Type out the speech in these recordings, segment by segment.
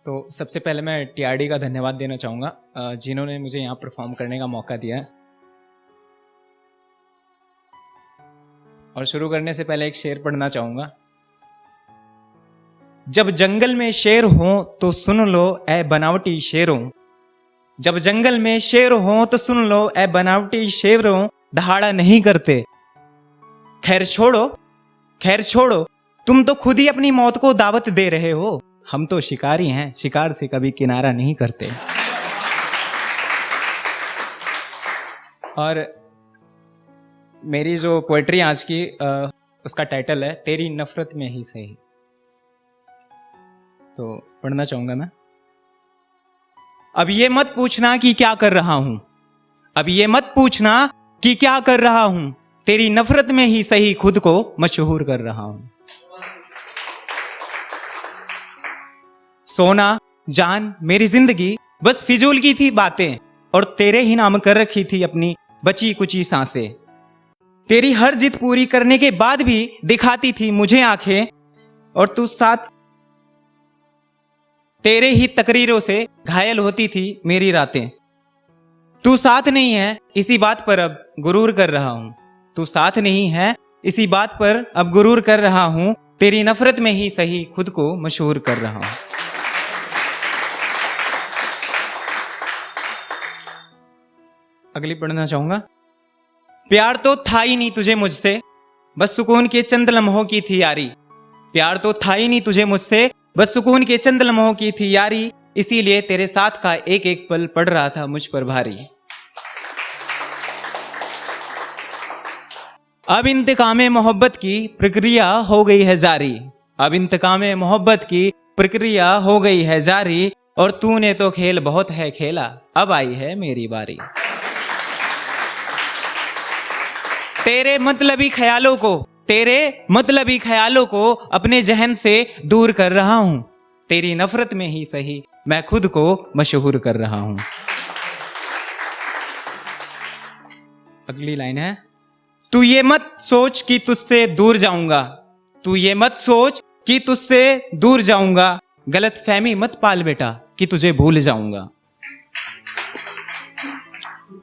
तो सबसे पहले मैं टीआरडी का धन्यवाद देना चाहूँगा जिन्होंने मुझे यहाँ परफॉर्म करने का मौका दिया है। और शुरू करने से पहले एक शेर पढ़ना चाहूँगा। जब जंगल में शेर हो तो सुन लो ए बनावटी शेरों, जब जंगल में शेर हो तो सुन लो ए बनावटी शेरों, दहाड़ा नहीं करते। खैर छोड़ो, तुम तो खुद ही अपनी मौत को दावत दे रहे हो। हम तो शिकारी हैं, शिकार से कभी किनारा नहीं करते। और मेरी जो पोएट्री आज की उसका टाइटल है तेरी नफरत में ही सही। तो पढ़ना चाहूंगा मैं। अब ये मत पूछना कि क्या कर रहा हूं, अब ये मत पूछना कि क्या कर रहा हूं, तेरी नफरत में ही सही खुद को मशहूर कर रहा हूं। सोना जान मेरी जिंदगी बस फिजूल की थी बातें, और तेरे ही नाम कर रखी थी अपनी बची कुची सांसें। तेरी हर जिद पूरी करने के बाद भी दिखाती थी मुझे आंखें, और तू साथ तेरे ही तकरीरों से घायल होती थी मेरी रातें। तू साथ नहीं है इसी बात पर अब गुरूर कर रहा हूं, तू साथ नहीं है इसी बात पर अब गुरूर कर रहा हूं, तेरी नफरत में ही सही खुद को मशहूर कर रहा हूं। अगली पढ़ना चाहूंगा। प्यार तो था ही नहीं तुझे मुझसे, बस सुकून के चंद लम्हों की थी यारी। प्यार तो था ही नहीं तुझे मुझसे, बस सुकून के चंद लम्हों की थी यारी, इसीलिए तेरे साथ का एक एक पल पड़ रहा था मुझ पर भारी। अब इंतकामे मोहब्बत की प्रक्रिया हो गई है जारी, अब इंतकामे मोहब्बत की प्रक्रिया हो गई है जारी, और तूने तो खेल बहुत है खेला, अब आई है मेरी बारी। तेरे मतलबी ख्यालों को अपने जहन से दूर कर रहा हूं, तेरी नफरत में ही सही मैं खुद को मशहूर कर रहा हूं। अगली लाइन है, तू ये मत सोच कि तुझसे दूर जाऊंगा, तू ये मत सोच कि तुझसे दूर जाऊंगा, गलत फहमी मत पाल बेटा कि तुझे भूल जाऊंगा।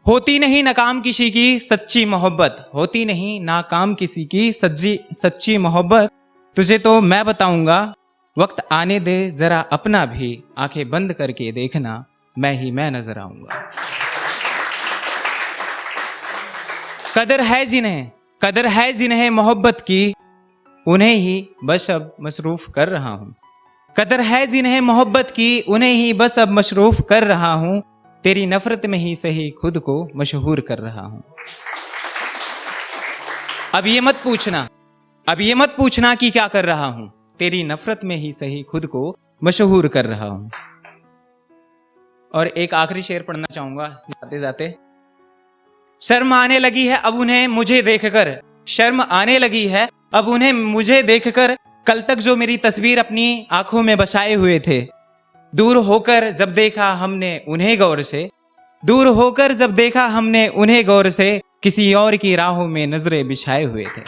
होती नहीं नाकाम किसी की सच्ची मोहब्बत, होती नहीं नाकाम किसी की सच्ची मोहब्बत, तुझे तो मैं बताऊंगा, वक्त आने दे जरा अपना भी, आंखें बंद करके देखना मैं ही मैं नजर आऊंगा। कदर है जिन्हें मोहब्बत की, उन्हें ही बस अब मसरूफ कर रहा हूं। कदर है जिन्हें मोहब्बत की, उन्हें ही बस अब मसरूफ कर रहा हूं, तेरी नफरत में ही सही खुद को मशहूर कर रहा हूं। अब ये मत पूछना कि क्या कर रहा हूं, तेरी नफरत में ही सही खुद को मशहूर कर रहा हूं। और एक आखिरी शेर पढ़ना चाहूंगा जाते जाते। शर्म आने लगी है अब उन्हें मुझे देखकर, शर्म आने लगी है अब उन्हें मुझे देखकर, कल तक जो मेरी तस्वीर अपनी आंखों में बसाए हुए थे, दूर होकर जब देखा हमने उन्हें गौर से, दूर होकर जब देखा हमने उन्हें गौर से, किसी और की राहों में नजरें बिछाए हुए थे।